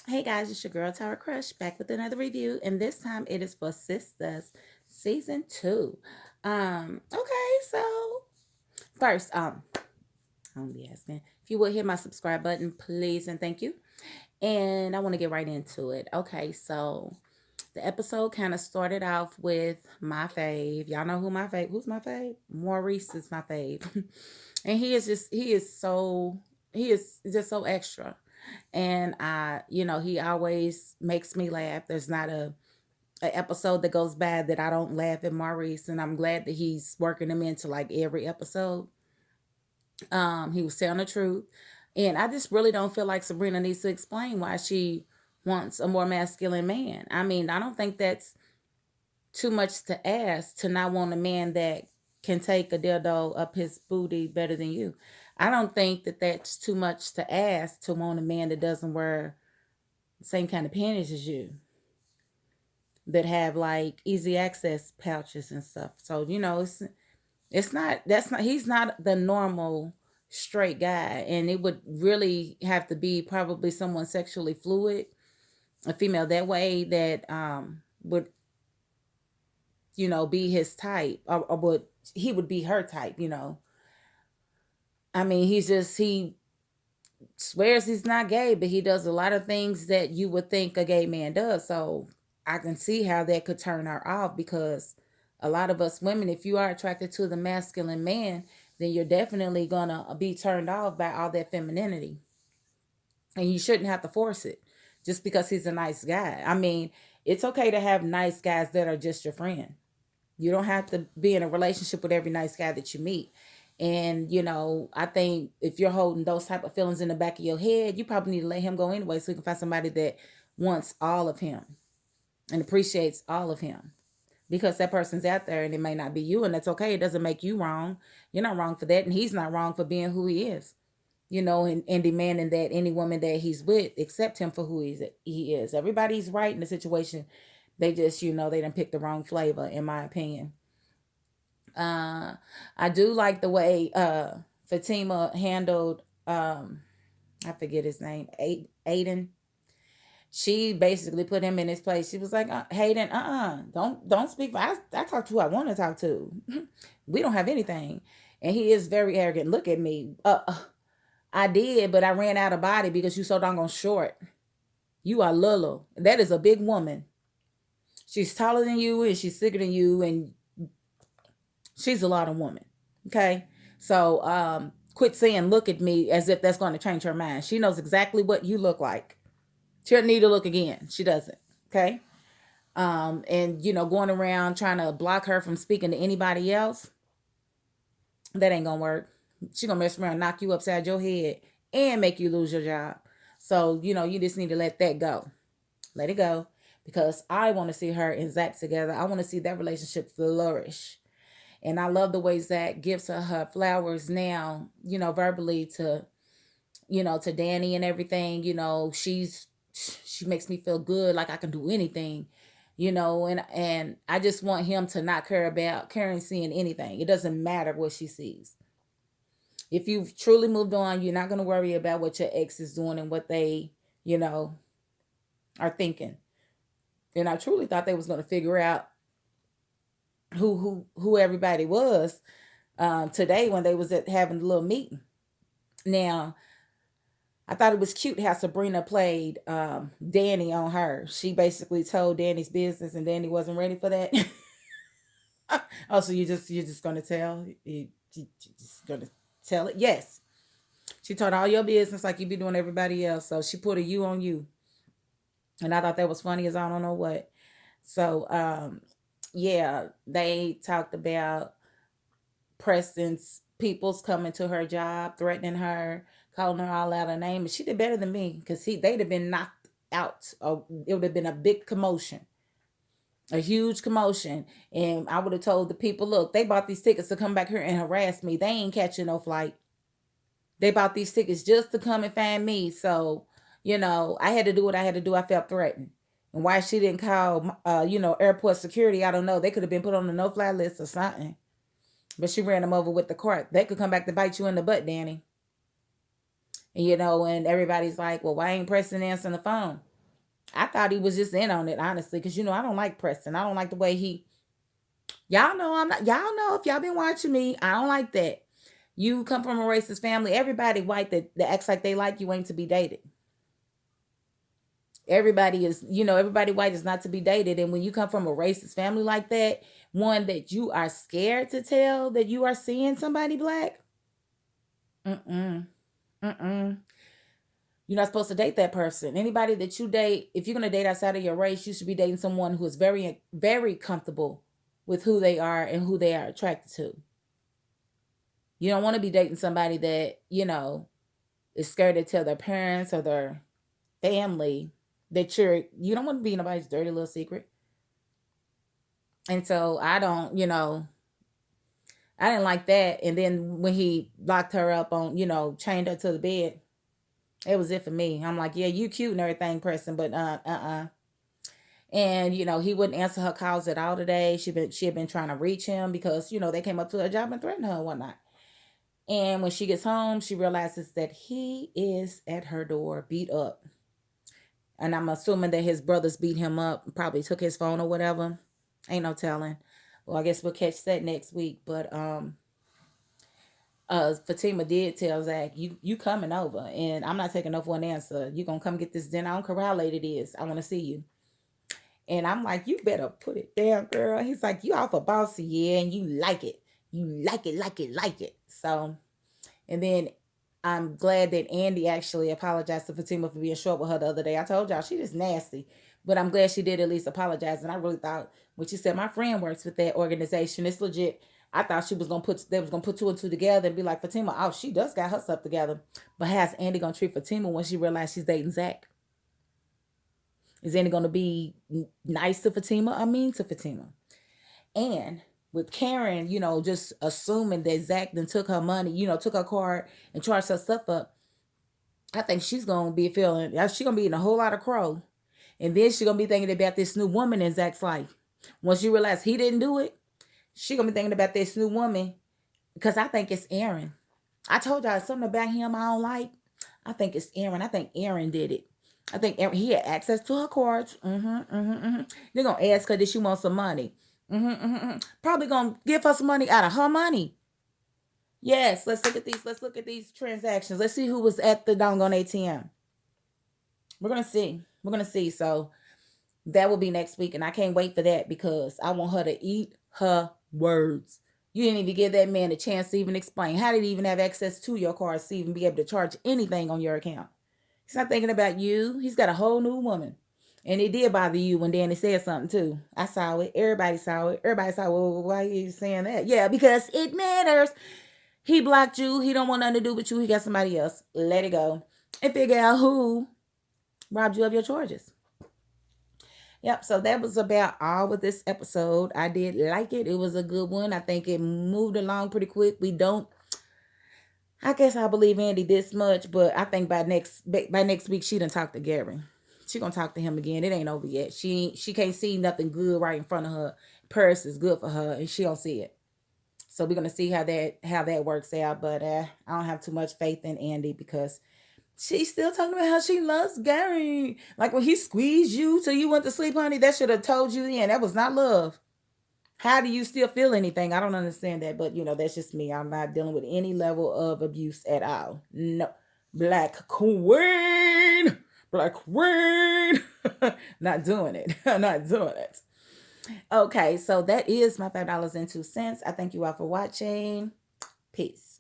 Hey guys, it's your girl Tower Crush back with another review, and this time it is for Sistas season 2. Okay, so first, I'm be asking if you would hit my subscribe button, please, and thank you. And I want to get right into it. Okay, so the episode kind of started off with my fave. Y'all know who's my fave? Maurice is my fave. And he is just so extra. And he always makes me laugh. There's not a episode that goes bad that I don't laugh at Maurice, and I'm glad that he's working him into like every episode. He was telling the truth. And I just really don't feel like Sabrina needs to explain why she wants a more masculine man. I mean, I don't think that's too much to ask to not want a man that can take a dildo up his booty better than you. I don't think that that's too much to ask to want a man that doesn't wear the same kind of panties as you, that have like easy access pouches and stuff. So it's not that's not he's not the normal straight guy, and it would really have to be probably someone sexually fluid, a female that way that would be his type, or would he would be her type. I mean, he swears he's not gay, but he does a lot of things that you would think a gay man does. So I can see how that could turn her off, because a lot of us women, if you are attracted to the masculine man, then you're definitely gonna be turned off by all that femininity. And you shouldn't have to force it just because he's a nice guy. I mean, it's okay to have nice guys that are just your friend. You don't have to be in a relationship with every nice guy that you meet. And I think if you're holding those type of feelings in the back of your head, you probably need to let him go anyway, so you can find somebody that wants all of him and appreciates all of him. Because that person's out there and it may not be you, and that's okay. It doesn't make you wrong. You're not wrong for that, and he's not wrong for being who he is. And demanding that any woman that he's with accept him for who he is. Everybody's right in the situation. They just, they didn't pick the wrong flavor, in my opinion. Uh, I do like the way Fatima handled I forget his name, Aiden. She basically put him in his place. She was like, Hayden, don't speak for I talk to who I want to talk to. We don't have anything. And he is very arrogant. Look at me. I did, but I ran out of body because you so doggone short. You are little. That is a big woman. She's taller than you and she's thicker than you, and she's a lot of woman. Okay. So quit saying look at me as if that's going to change her mind. She knows exactly what you look like. She doesn't need to look again. She doesn't. Okay. And going around trying to block her from speaking to anybody else, that ain't gonna work. She gonna mess around, knock you upside your head, and make you lose your job. So you just need to let that go. Let it go, because I want to see her and Zack together. I want to see that relationship flourish. And I love the way Zack gives her flowers now, verbally to Danni and everything. She makes me feel good, like I can do anything, and I just want him to not care about Karen seeing anything. It doesn't matter what she sees. If you've truly moved on, you're not going to worry about what your ex is doing and what they, are thinking. And I truly thought they was going to figure out who everybody was today when they was at having a little meeting. Now, I thought it was cute how Sabrina played Danni on her. She basically told Danny's business, and Danny wasn't ready for that. Oh, so you're just gonna tell you just gonna tell it? Yes, she told all your business like you be doing everybody else. So she put a you on you, and I thought that was funny as I don't know what. So yeah, they talked about Preston's people's coming to her job, threatening her, calling her all out her name. And she did better than me, because they'd have been knocked out. Or it would have been a big commotion, a huge commotion. And I would have told the people, look, they bought these tickets to come back here and harass me. They ain't catching no flight. They bought these tickets just to come and find me. So, I had to do what I had to do. I felt threatened. And why she didn't call, airport security, I don't know. They could have been put on the no-fly list or something. But she ran them over with the cart. They could come back to bite you in the butt, Danni. And and everybody's like, well, why ain't Preston answering the phone? I thought he was just in on it, honestly, because I don't like Preston. I don't like the way he. Y'all know I'm not. Y'all know if y'all been watching me, I don't like that. You come from a racist family. Everybody white that acts like they like you ain't to be dated. Everybody is, everybody white is not to be dated. And when you come from a racist family like that, one that you are scared to tell that you are seeing somebody black, mm-mm, mm-mm. You're not supposed to date that person. Anybody that you date, if you're going to date outside of your race, you should be dating someone who is very, very comfortable with who they are and who they are attracted to. You don't want to be dating somebody that, is scared to tell their parents or their family that you don't want to be nobody's dirty little secret. And so I didn't like that. And then when he locked her up on, chained her to the bed, it was it for me. I'm like, yeah, you cute and everything, Preston, but And he wouldn't answer her calls at all today. She had been trying to reach him because they came up to her job and threatened her and whatnot. And when she gets home, she realizes that he is at her door, beat up. And I'm assuming that his brothers beat him up, probably took his phone or whatever. Ain't no telling. Well, I guess we'll catch that next week. But Fatima did tell Zack, you coming over, and I'm not taking no for an answer. You gonna come get this dinner? I don't care how late it is. I want to see you. And I'm like, you better put it down, girl. He's like, you off a bossy, yeah, and you like it. You like it, like it, like it. So, and then I'm glad that Andy actually apologized to Fatima for being short with her the other day. I told y'all she just nasty, but I'm glad she did at least apologize. And I really thought when she said my friend works with that organization, it's legit. I thought they was gonna put two and two together and be like, Fatima, oh, she does got her stuff together. But how's Andy gonna treat Fatima when she realized she's dating Zack? Is Andy gonna be nice to Fatima or mean to Fatima? And with Karen, just assuming that Zack then took her money, took her card and charged her stuff up, I think she's gonna be feeling, she's gonna be in a whole lot of crow. And then she's gonna be thinking about this new woman in Zack's life. Once you realize he didn't do it, she gonna be thinking about this new woman, because I think it's Aaron. I told y'all something about him I don't like. I think it's Aaron. I think Aaron did it. I think Aaron, he had access to her cards. They're gonna ask her, did she want some money? Probably gonna give her some money out of her money. Yes, let's look at these. Let's look at these transactions. Let's see who was at the doggone ATM. We're gonna see. We're gonna see. So that will be next week, and I can't wait for that because I want her to eat her words. You didn't even give that man a chance to even explain. How did he even have access to your cards to even be able to charge anything on your account? He's not thinking about you. He's got a whole new woman. And it did bother you when Danny said something too. I saw it. Everybody saw it. Everybody saw it. Well, why are you saying that? Yeah, because it matters. He blocked you. He don't want nothing to do with you. He got somebody else. Let it go. And figure out who robbed you of your charges. Yep, so that was about all with this episode. I did like it. It was a good one. I think it moved along pretty quick. I guess I believe Andy this much, but I think by next week she done talk to Gary. She gonna talk to him again. It ain't over yet. She can't see nothing good right in front of her. Paris is good for her, and she don't see it. So we're gonna see how that works out. But I don't have too much faith in Andy because she's still talking about how she loves Gary. Like when he squeezed you till you went to sleep, honey, that should have told you then. That was not love. How do you still feel anything? I don't understand that, but that's just me. I'm not dealing with any level of abuse at all. No. Black queen. Black queen. Not doing it. Not doing it. Okay, so that is my $5.02. I thank you all for watching. Peace.